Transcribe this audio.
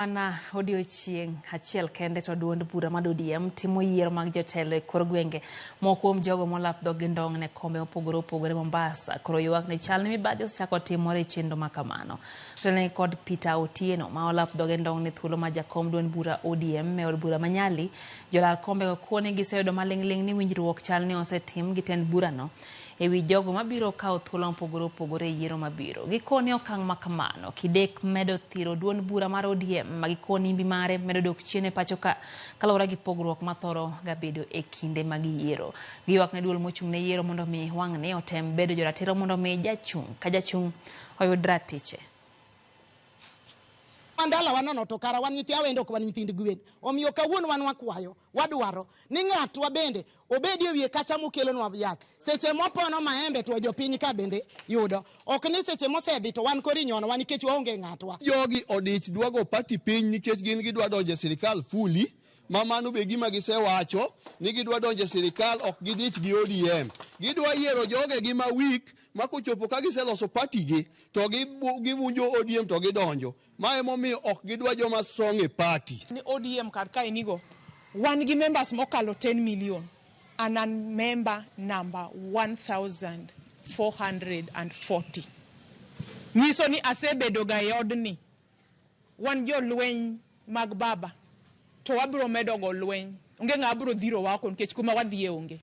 Ana odiochieng' achiel kende to duond bura mar ODM timo yiero mag jotelo e kor gwenge moko jogo molap dog ndong ne kombe opogore Mombasa koro ywak ne chal ni mibadhi osechako timore chenro ma kamano. Tene kod Peter Otieno ma olap dog ndong ne thuolo ma jakom duond bura ODM e od bura Manyali jolal kombe go kone giseyudo maling'ling ni winjruok chal ni osetim gi tend burano ewi jogo mabiro kawo thuolo opogore yiero mabiro. Gikoni okang' ma kamano kidek medo thiro duond bura mar ODM magikoni mbi mare medo dok chien e pacho ka kalora gi pogruok mathoro gabedo e kinde mag yiero. Giywak ne duol mochung' ne yiero mondo mi wang' ne otem bedo joratiro mondo mi jachung' oyud ratiche. Mandala wanono to kara wan nyithi awendo ko wan nyithind gwen omiyo kawuono wan wakwayo wadwaro ni ng'atwa bende obedi e wiye kacha mokelonwa yath seche mopono maembe to jopiny ka bende yudo ok ni seche mosedhi to wan kori nyono wan nikech waonge ng'atwa. Jogi odich dwago party piny nikech gin gidwa donjo e sirikal fuli mamano be gima gisewacho ni gidwa donjo e sirikal ok gidich gi ODM. Gidwa yiero joge gi ma weak ma kochopo ka giseloso party gi to givunjo ODM to gidonjo. Mae momiyo ok gidwa joma strong e party. Ni ODM kar kae nigo wan gi members mokalo 10 million and an member number 1440. Nyiso ni asebedo ga yodni wan jolweny mag baba to wabiro medo go lweny onge ng'a biro dhiro wako nikech kuma wadhiye onge.